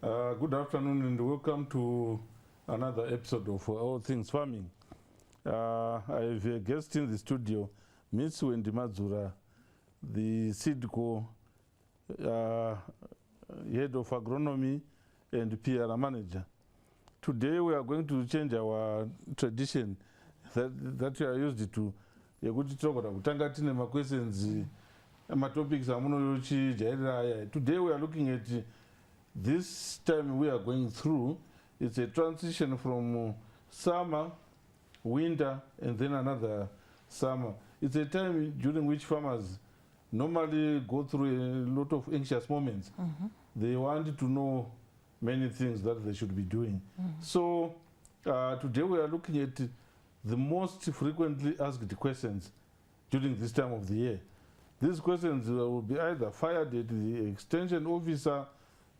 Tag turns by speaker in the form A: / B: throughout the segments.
A: Good afternoon and welcome to another episode of All Things Farming. I have a guest in the studio, Miss Wendy Madzura, the SeedCo Head of Agronomy and PR Manager. Today we are going to change our tradition that we are used to. We are going to talk about the questions, topics. Today we are looking at this time we are going through. It's a transition from summer, winter, and then another summer. It's a time during which farmers normally go through a lot of anxious moments. They want to know many things that they should be doing. So today we are looking at the most frequently asked questions during this time of the year. These questions will be either fired at the extension officer,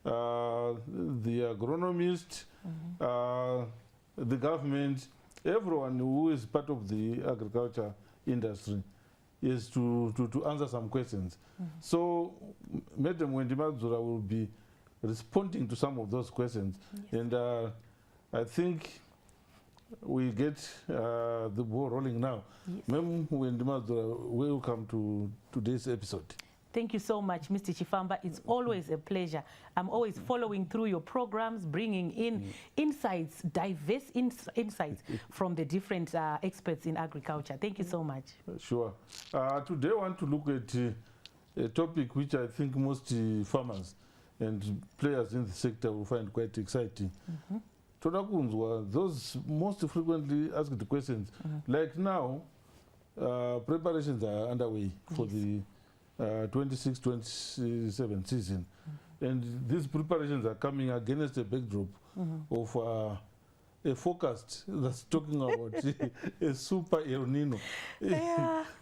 A: the agronomist, the government, everyone who is part of the agriculture industry is to answer some questions. So Madam Wendy Madzura will be responding to some of those questions. And I think we get the ball rolling now. Madam Wendy Madzura, welcome to today's episode.
B: Thank you so much, Mr. Chifamba. It's always a pleasure. I'm always following through your programs, bringing in insights, diverse insights from the different experts in agriculture. Thank you so much. Sure.
A: Today I want to look at a topic which I think most farmers and players in the sector will find quite exciting. Those most frequently asked questions. Like now, preparations are underway for the 26-27 season, and these preparations are coming against a backdrop of a forecast that's talking about a super El Nino.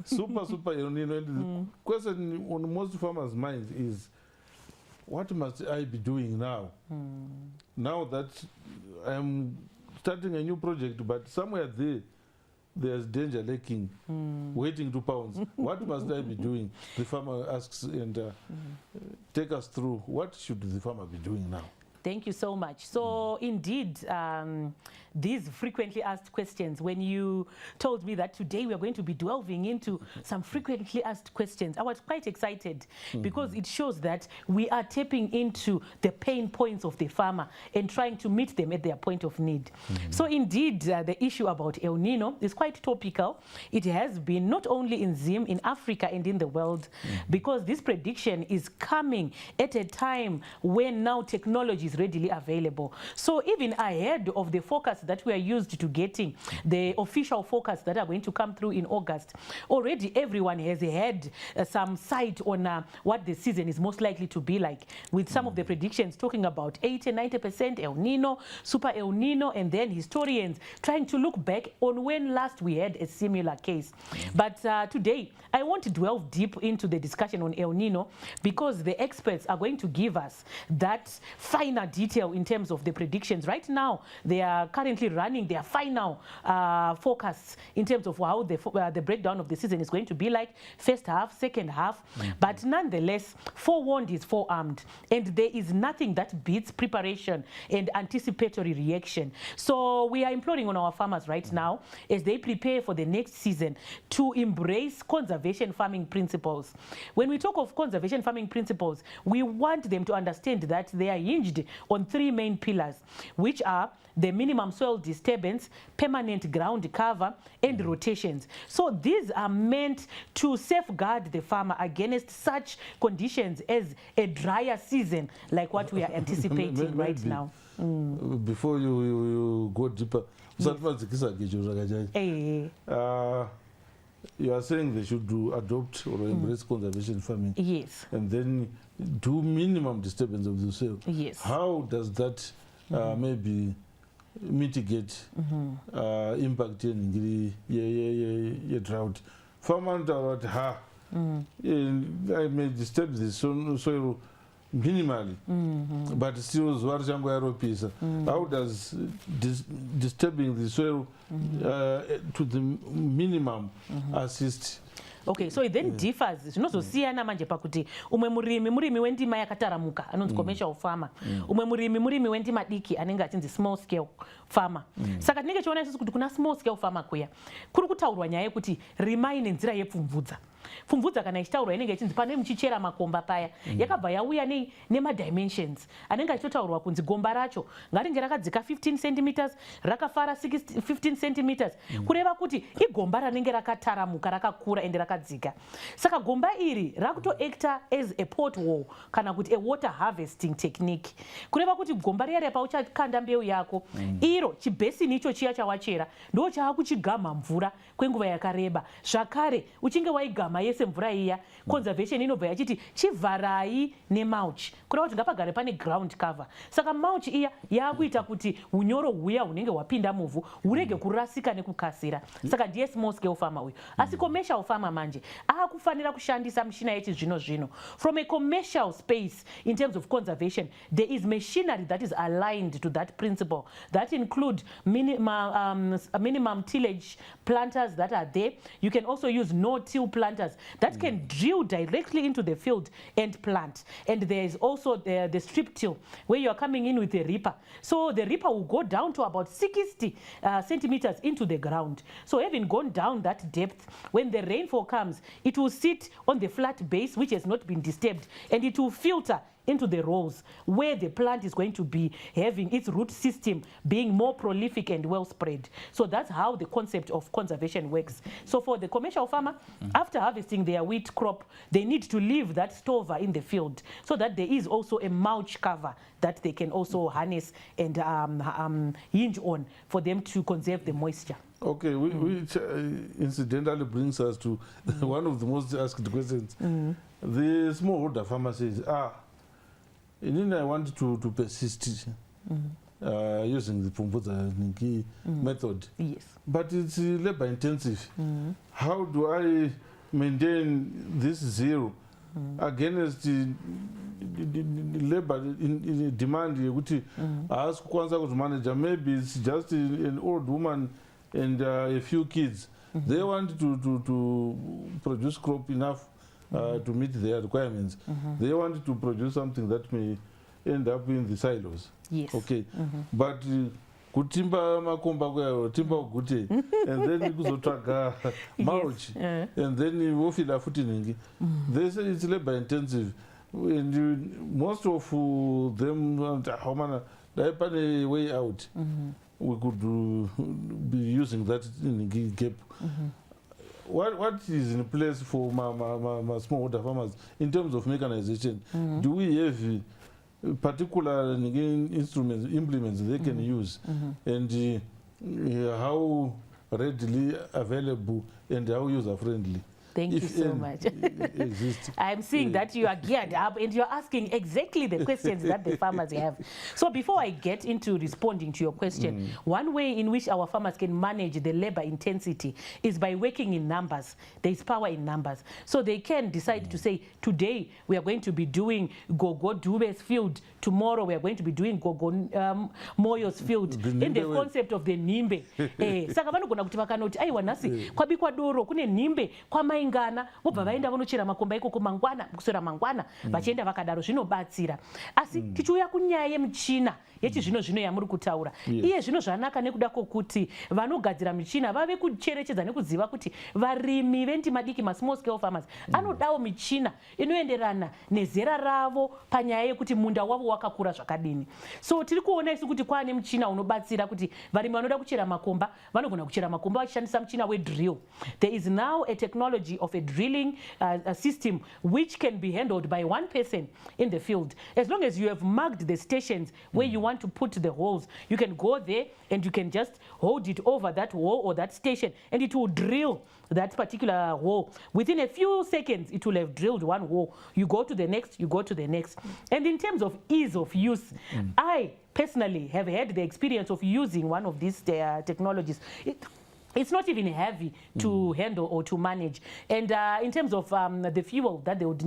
A: Super El Nino. And the question on most farmers' minds is, what must I be doing now? Now that I'm starting a new project, but somewhere there's danger lurking, waiting to pounce. What must I be doing? The farmer asks, and take us through, what should the farmer be doing now?
B: Thank you so much. So indeed, these frequently asked questions, when you told me that today we are going to be delving into some frequently asked questions, I was quite excited because it shows that we are tapping into the pain points of the farmer and trying to meet them at their point of need. So indeed, the issue about El Nino is quite topical. It has been not only in Zim, in Africa and in the world, because this prediction is coming at a time when now technology is readily available. So even ahead of the forecast that we are used to getting, the official forecasts that are going to come through in August, already everyone has had some sight on what the season is most likely to be like, with some of the predictions talking about 80-90% El Nino, super El Nino, and then historians trying to look back on when last we had a similar case. But today, I want to delve deep into the discussion on El Nino, because the experts are going to give us that finer detail in terms of the predictions. Right now, they are currently running their final forecasts in terms of how the breakdown of the season is going to be like, first half, second half. But nonetheless, forewarned is forearmed, and there is nothing that beats preparation and anticipatory reaction. So we are imploring on our farmers right now, as they prepare for the next season, to embrace conservation farming principles. When we talk of conservation farming principles, we want them to understand that they are hinged on three main pillars, which are the minimum soil disturbance, permanent ground cover, and rotations. So these are meant to safeguard the farmer against such conditions as a drier season like what we are anticipating right now.
A: Before you go deeper, you are saying they should adopt or embrace conservation farming.
B: Yes.
A: And then do minimum disturbance of the soil.
B: Yes.
A: How does that maybe mitigate impact in the drought? Farmers are at I may disturb the soil minimally, but still how does disturbing the soil to the minimum assist
B: Okay, so it then differs. Zvinozosiyana manje pakuti umwe murimi wendima yakataramuka anonzi commercial farmer. Umwe murimi wendima diki anenge achinzi small scale farmer. Saka tinenge chiona isusu kuti kuna small scale farmer kuya kuri kutaurwa nyaya yekuti rimai nenzira yepfumvudza. Pfumvudza kana ichitaurwa inenge ichinzi pane muchichera makomba paya yakabva yauya nemadimensions anenge achitotaurwa kunzi gomba racho ngaringe rakadzika 15 cm rakafara 15 cm kureva kuti igomba ranenge rakataramuka rakakura ende rakadzika. Saka gomba iri rakutoacta as a pothole kana kuti a water harvesting technique kureva kuti gomba riya pauchakanda mbeu yako iro chibhesini icho chiya chawachera ndo chaakuchigamha mvura kwenguva yakareba. Zvakare uchinge waigama yese mvura iya conservation inobva yachiti chivharai nemulch kureva kuti ngapagare pane ground cover. Saka mulch iya yakuita kuti unyoro huya hunenge hwapinda muvhu hurege kurasika nekukasira. Saka ndiye small scale farmer uyu. Asi commercial farmer manje akufanira kushandisa mishina yechizvino zvino. From a commercial space in terms of conservation there is machinery that is aligned to that principle that include minimum tillage planters that are there. You can also use no-till planters that can drill directly into the field and plant. And there is also the strip till where you are coming in with a ripper. So the ripper will go down to about 60 centimeters into the ground. So having gone down that depth, when the rainfall comes, it will sit on the flat base which has not been disturbed and it will filter into the rows where the plant is going to be having its root system being more prolific and well spread. So that's how the concept of conservation works. So for the commercial farmer, after harvesting their wheat crop, they need to leave that stover in the field so that there is also a mulch cover that they can also harness and hinge on for them to conserve the moisture.
A: Okay, which incidentally brings us to one of the most asked questions. The smallholder farmer says, I want to persist using the Pumbuza method. Yes. But it's labor intensive. How do I maintain this zero against the labor in demand? Ask Kwanza manager, maybe it's just an old woman and a few kids. They want to produce crop enough to meet their requirements. They want to produce something that may end up in the silos. Yes. Okay. But kutimba makomba kwayo timba ugute and then kuzotsvaga mulch and then wofila futi ningi. They say it's labor intensive and most of them they find a way out. We could be using that in gap. What is in place for my smallholder farmers in terms of mechanization? Do we have particular instruments, implements they can use, and how readily available and how user friendly?
B: Thank you so much. I'm seeing that you are geared up and you're asking exactly the questions that the farmers have. So before I get into responding to your question, one way in which our farmers can manage the labor intensity is by working in numbers. There is power in numbers. So they can decide to say, today we are going to be doing Gogo Dube's field. Tomorrow we are going to be doing Gogo Moyo's field. In the concept of the nimbe. Saka vanogona kuti vakanoti aiwa nhasi kwabikwa doro kune nimbe kwamaingana vobva vaenda vanochera makomba ikoko mangwana kuswera mangwana vachienda vakadaro zvinobatsira. Asi tichiuya kunyaya yemichina yechizvino zvino yamuri kutaura iye zvino zvanaka nekuda kwokuti vanogadzira michina vave kucherechedza nekuziva kuti varimi vendima diki small scale farmers anodawo michina inoenderana nezera ravo panyaya yekuti munda wavo wakakura zvakadini. So tiri kuona isu kuti kwaane michina unobatsira kuti varimi vanoda kuchera makomba vanogona kuchera makomba vachishandisa michina wedrill. There is now a technology of a drilling a system which can be handled by one person in the field. As long as you have marked the stations where you want to put the holes, you can go there and you can just hold it over that hole or that station and it will drill that particular hole. Within a few seconds, it will have drilled one hole. You go to the next, you go to the next. And in terms of ease of use, I personally have had the experience of using one of these technologies. it's not even heavy to handle or to manage. And in terms of the fuel that they would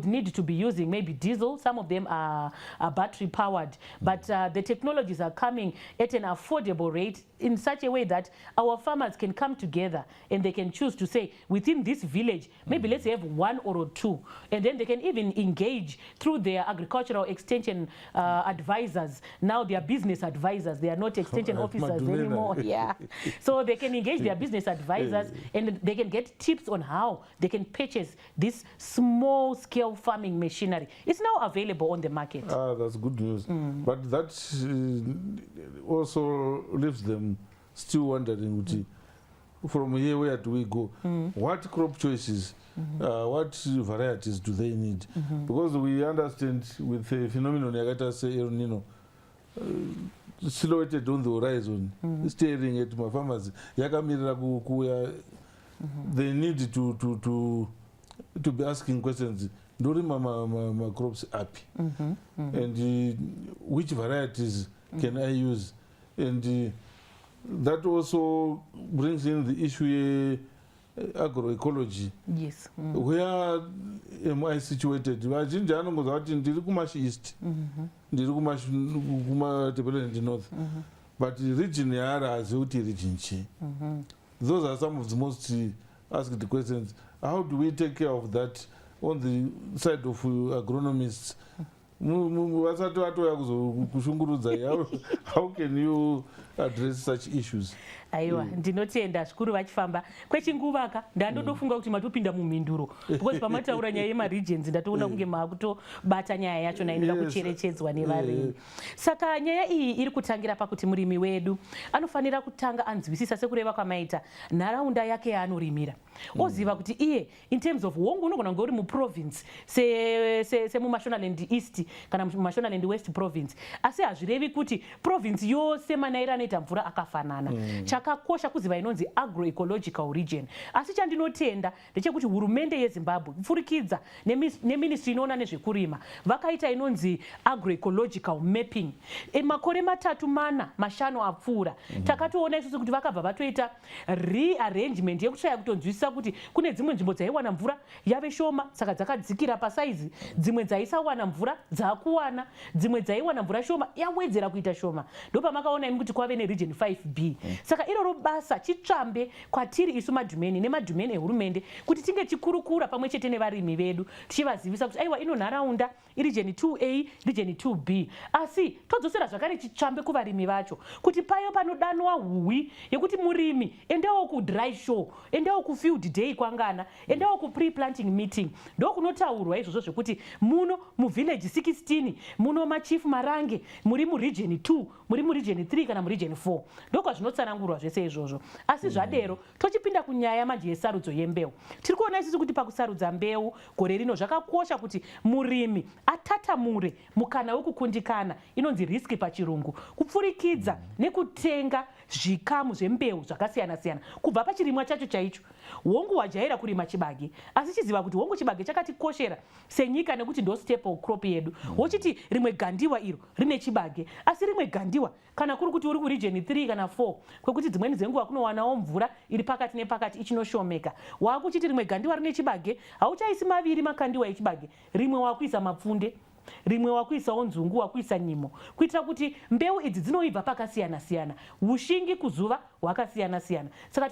B: need to be using maybe diesel. Some of them are battery powered, but the technologies are coming at an affordable rate in such a way that our farmers can come together and they can choose to say, within this village, maybe let's have 1 or 2, and then they can even engage through their agricultural extension advisors. Now they are business advisors, they are not extension officers anymore. Yeah, so they can engage their business advisors and they can get tips on how they can purchase this small scale farming machinery. It's now available on the market.
A: That's good news. But that also leaves them still wondering, from here, where do we go? What crop choices, what varieties do they need? Because we understand with the phenomenon, say El Nino, silhouetted on the horizon, staring at my farmers, they need to be asking questions. Do my crops happy? And which varieties can I use? And that also brings in the issue agroecology.
B: Yes.
A: Where am I situated? Vazhinji anongoza kuti ndiri kumashi east, ndiri kumatebeleni north, but region yaari hazivi kuti region chi. Those are some of the most asked questions. How do we take care of that on the side of agronomists? How can you address such issues?
B: Aiwa, ndinotenda zvikuru vachifamba kwechinguvaka ndandodofunga kuti matopinda mumhinduro because pamataura nyaya yemaregions ndatoona kunge makutobata nyaya yacho inoda kucherechedzwa nevarimi. Saka nyaya iyi iri kutangira pakuti murimi wedu anofanira kutanga anzwisisa sekureva kwamaita nharaunda yake yaanorimira, oziva kuti iye in terms of wongo unogona kunge uri muprovince semumashonaland east kana mumashonaland west province, asi hazvirevi kuti province yose manaira anoita mvura akafanana. Chakakosha kuziva inonzi agroecological region. Asi chandinotenda ndechekuti hurumende yeZimbabwe kupfurikidza neministry inoona nezvekurima vakaita inonzi agroecological mapping. Makore 3-4 mashanu apfuura takatoona isusu kuti vakabva vatoita rearrangement yekushaya kutonzwisisa kuti kune dzimwe nzvimbo dzaiwana mvura yave shoma saka dzakadzikira pasaizi, dzimwe dzaisawana mvura dzakuwana, dzimwe dzaiwana mvura shoma yawedzera kuita shoma. Ndopamakaona imi kuti kwave neregion 5B. Saka iroro basa chitsvambe kwatiri isu madhumeni nemadhumeni ehurumende kuti tinge chikurukura pamwe chete nevarimi vedu tichivazivisa kuti aiwa ino nharaunda iregion 2A, region 2B. Asi todzosera zvakare chitsvambe kuvarimi vacho kuti payo panodanwa huwi yekuti murimi endawo kudry show, endawo kufield day kwangana, endawo kupre-planting meeting. Ndokunotaurwa izvozvo zvekuti muno muvillage 16 muno machief Marange muri muregion 2, muri muregion 3 kana muregion 4. Ndokwazvinotsanangurwa zvese izvozvo. Asi zvadero tochipinda kunyaya manje yesarudzo yembeu. Tiri kuona isusu kuti pakusarudza mbeu gore rino zvakakosha kuti murimi atatamure mukana wekukundikana, inonzi risk pachirungu, kupfurikidza nekutenga zvikamu zvembeu zvakasiyana siyana kubva pachirimwa chacho chaicho. Hongu wajaira kurima chibage, asi chiziva kuti hongu chibage chakatikoshera senyika nekuti ndo staple crop yedu. Wochiti rimwe gandiwa iro rine chibage, asi rimwe gandiwa kana kuri kuti uri kuregion 3 kana 4 kwekuti dzimweni dzenguva kunowanawo mvura iri pakati nepakati ichinoshomeka, wakuchiti rimwe gandiwa rine chibage hauchaisi maviri makandiwa echibage, rimwe wakuisa mapfunde, rimwe wakuisawo nzungu, wakuisa nyimo, kuitira kuti mbeu idzi dzinoibva pakasiyana siyana, ushingi kuzuva hwakasiyana siyana. Saka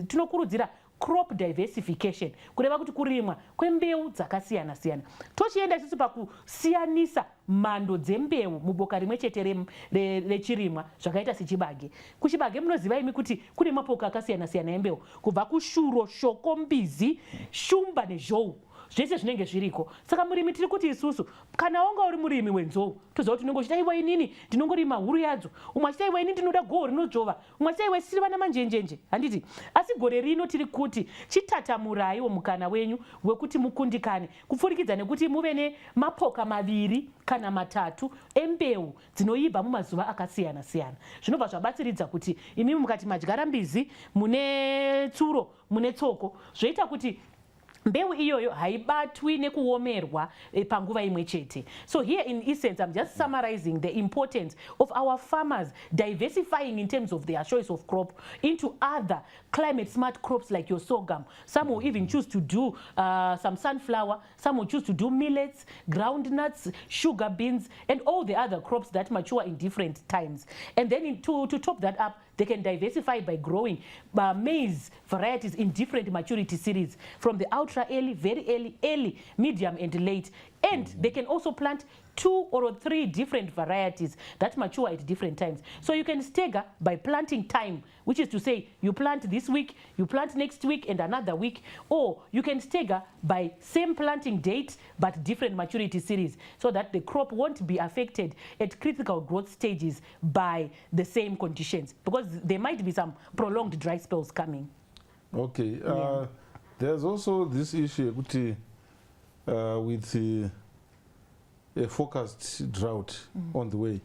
B: tinokurudzira crop diversification, kureva kuti kurimwa kwembeu dzakasiyana siyana. Tochienda isusu pakusiyanisa mhando dzembeu muboka rimwe chete rechirimwa zvakaita sechibage. Kuchibage munoziva imi kuti kune mapoka akasiyana siyana embeu, kubva kushuro, shoko, mbizi, shumba nezhou, zvese zvinenge zviriko. Saka murimi tiri kuti isusu kana wanga uri murimi wenzou toziva kuti unongochita iwa inini ndinongorima huru yadzo, umwe achita iwa inini ndinoda goho rinodzvova, umwe achita iwa isiri vana manjenjenje, handiti. Asi gore rino tiri kuti chitatamuraiwo mukana wenyu wekuti mukundikane, kupfurikidza nekuti muve nemapoka 2 kana 3 embeu dzinoibva mumazuva akasiyana siyana. Zvinobva zvabatsiridza kuti imimi mukati madyara mbizi, mune tsuro, mune tsoko, zvoita kuti mbeu iyoyo haibatwi nekuomerwa panguva imwe chete. So here in essence, I'm just summarizing the importance of our farmers diversifying in terms of their choice of crop into other climate smart crops like your sorghum. Some will even choose to do some sunflower, some will choose to do millets, groundnuts, sugar beans, and all the other crops that mature in different times. And then to top that up, they can diversify by growing maize varieties in different maturity series, from the ultra early, very early, early, medium, and late. And they can also plant 2 or 3 different varieties that mature at different times. So you can stagger by planting time, which is to say you plant this week, you plant next week and another week, or you can stagger by same planting date but different maturity series, so that the crop won't be affected at critical growth stages by the same conditions, because there might be some prolonged dry spells coming.
A: Okay, there's also this issue with a forecast drought on the way.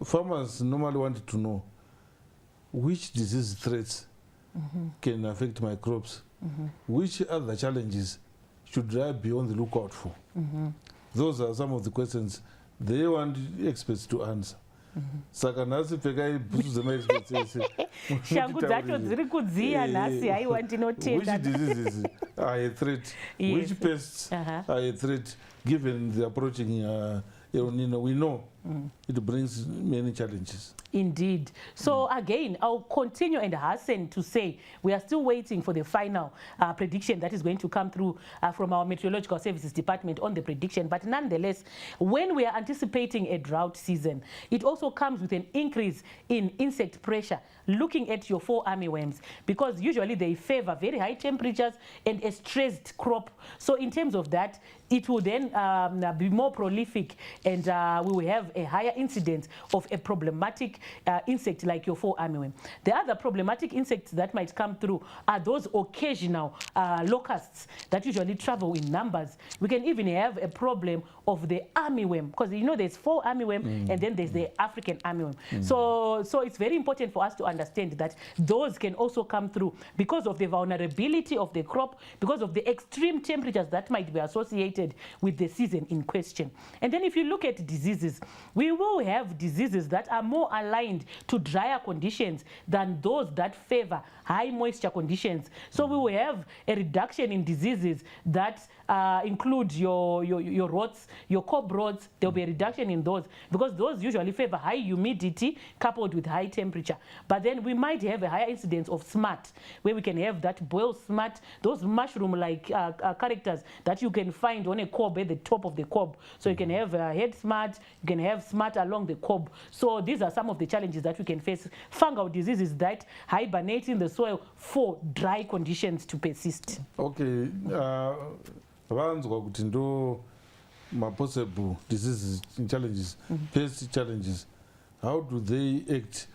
A: Farmers normally want to know which disease threats can affect my crops, which other challenges should I be on the lookout for. Those are some of the questions they want experts to answer. Saka nhasi pfekai bhutsu dzemaexperts ese.
B: Shangu dzacho dziri kudziya nhasi, haiwa ndinotenda.
A: Which diseases are a threat?
B: Yes.
A: Which pests are a threat? Given the approaching El Nino, we know it brings many challenges.
B: Indeed. So again, I'll continue and hasten to say we are still waiting for the final prediction that is going to come through from our Meteorological Services Department on the prediction. But nonetheless, when we are anticipating a drought season, it also comes with an increase in insect pressure, looking at your fall armyworms, because usually they favor very high temperatures and a stressed crop. So in terms of that, it will then be more prolific, and we will have a higher incidence of a problematic insect like your fall armyworm. The other problematic insects that might come through are those occasional locusts that usually travel in numbers. We can even have a problem of the armyworm, because you know there's fall armyworm and then there's the African armyworm. So it's very important for us to understand that those can also come through because of the vulnerability of the crop, because of the extreme temperatures that might be associated with the season in question. And then if you look at diseases, we will have diseases that are more aligned to drier conditions than those that favor high moisture conditions. So we will have a reduction in diseases that include your rots, your cob rots. There will be a reduction in those, because those usually favor high humidity coupled with high temperature. But then we might have a higher incidence of smut, where we can have that boil smut, those mushroom-like characters that you can find on a cob at the top of the cob. So you can have head smut, you can have smut along the cob. So these are some of the challenges that we can face. Fungal diseases that hibernate in the soil for dry conditions to persist.
A: Okay, vanzwa kuti ndo possible diseases challenges, pest challenges. How do they act?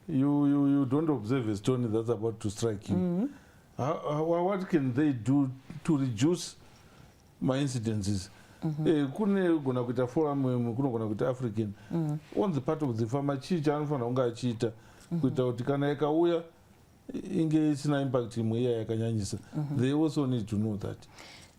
A: You don't observe a stone that's about to strike you. What can they do to reduce my incidences? Kune gona kuita forum kunogona kuita African on the part of the farmer, chii chaanofanira kunge achiita kuita kuti kana yakauya inge isina impact imwe iya yakanyanyisa. They also need to know that.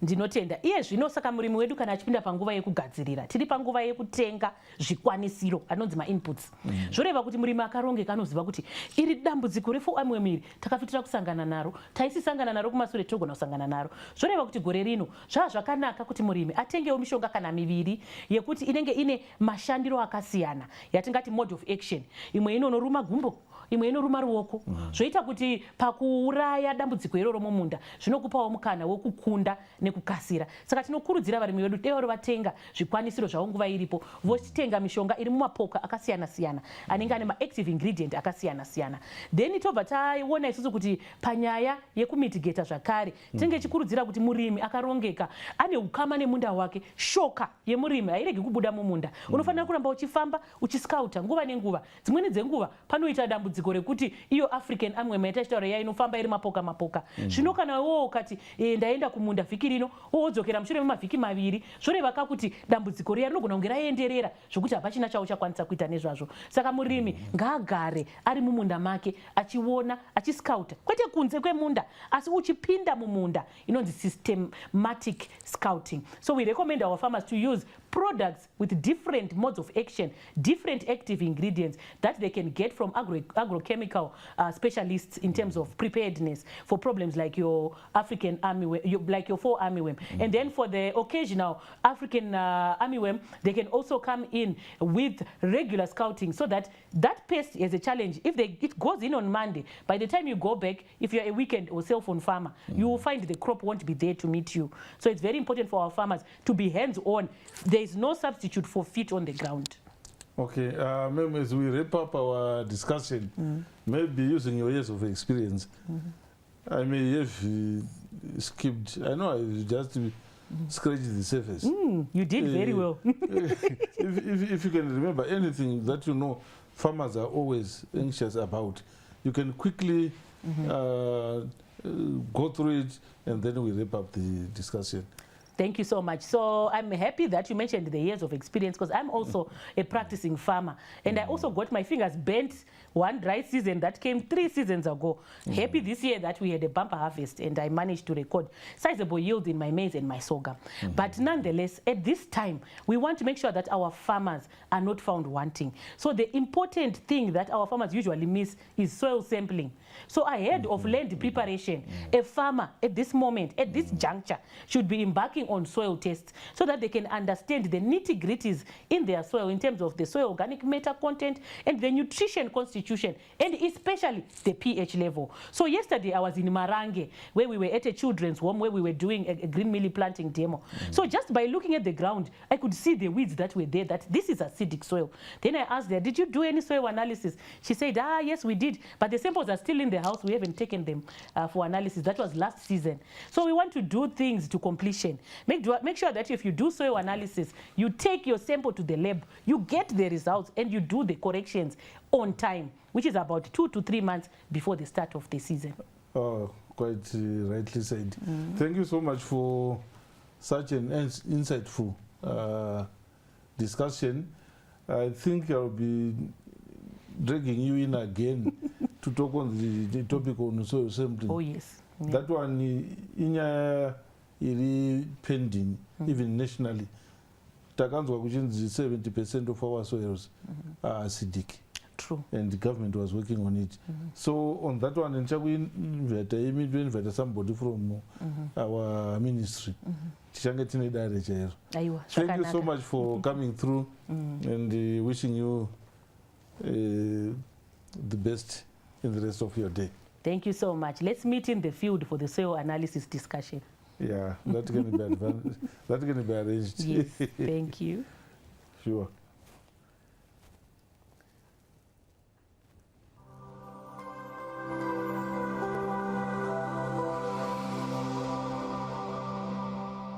B: Ndinotenda iye zvino, saka murimi wedu kana achipinda panguva yekugadzirira, tiri panguva yekutenga zvikwanisiro anonzi ma-inputs. Zvoreva kuti murimi akarongeka anoziva kuti iri dambudziko refu amwe miri takafitira kusangana naro, taisisangana naro kumasure togona kusangana naro. Zvoreva kuti gore rino zvakanaka kuti murimi atengewo mishonga kana miviri yekuti inenge ine mashandiro akasiyana, yatingati mode of action. Imwe inonoruma gumbo, imwe inoruma ruoko, zvoita kuti pakuuraya dambudziko iroro mumunda zvinokupawo mukana wokukunda nekukasira. Saka tinokurudzira varimi vedu dero vatenga zvikwanisiro zvavo nguva iripo, vochitenga mishonga iri mumapoka akasiyana siyana anenge ane maactive ingredient akasiyana siyana. Then tobva taona isusu kuti panyaya yekumitigeta zvakare tinenge chikurudzira kuti murimi akarongeka ane ukama nemunda wake. Shoka yemurimi hairegi kubuda mumunda. Unofanira kuramba uchifamba uchiscouta nguva nenguva. Dzimweni dzenguva panoita dambudziko rekuti iyo African armyworm yataitaura iya inofamba iri mapoka. Zvino kana wewo ukati ndaenda kumunda vhiki ino wodzokera mushure memavhiki maviri zvoreva kuti dambudziko riya rinogona kunge raenderera zvokuti hapachina chauchakwanisa kuita nezvazvo. Saka murimi ngaagare ari mumunda make achiona achiscouta, kwete kunze kwemunda asi uchipinda mumunda, inonzi systematic scouting. So we recommend our farmers to use products with different modes of action, different active ingredients that they can get from agrochemical specialists in terms of preparedness for problems like your African armyworm, like your fall armyworm. And then for the occasional African armyworm, they can also come in with regular scouting so that that pest is a challenge. If it goes in on Monday, by the time you go back, if you're a weekend or cell phone farmer, you will find the crop won't be there to meet you. So it's very important for our farmers to be hands-on. There is no substitute for feet on the ground.
A: Okay, ma'am, as we wrap up our discussion, maybe using your years of experience, I may have skipped, I know I just scratched the surface.
B: You did very well.
A: if you can remember anything that you know farmers are always anxious about, you can quickly go through it, and then we wrap up the discussion.
B: Thank you so much. So I'm happy that you mentioned the years of experience, because I'm also a practicing farmer. And I also got my fingers bent one dry season that came 3 seasons ago. Happy this year that we had a bumper harvest and I managed to record sizable yield in my maize and my sorghum. But nonetheless, at this time, we want to make sure that our farmers are not found wanting. So the important thing that our farmers usually miss is soil sampling. So ahead of land preparation, a farmer at this moment, at this juncture, should be embarking on soil tests so that they can understand the nitty-gritties in their soil in terms of the soil organic matter content and the nutrition constitution, and especially the pH level. So yesterday I was in Marange, where we were at a children's home where we were doing a green millie planting demo. So just by looking at the ground, I could see the weeds that were there, that this is acidic soil. Then I asked her, did you do any soil analysis? She said, yes, we did, but the samples are still in the house. We haven't taken them for analysis. That was last season. So we want to do things to completion. Make sure that if you do soil analysis, you take your sample to the lab, you get the results, and you do the corrections on time, which is about 2 to 3 months before the start of the season.
A: Oh, quite rightly said. Thank you so much for such an insightful discussion. I think I'll be dragging you in again to talk on the topic on soil sampling.
B: Oh, yes. Yeah.
A: That one is pending, even nationally. Takanzwa kuchinzi 70% of our soils are acidic.
B: True.
A: And the government was working on it. So on that one, invite somebody from our ministry. Thank you so much for coming through and wishing you the best in the rest of your day.
B: Thank you so much. Let's meet in the field for the soil analysis discussion.
A: Yeah, that can be arranged.
B: Yes, thank you.
A: Sure.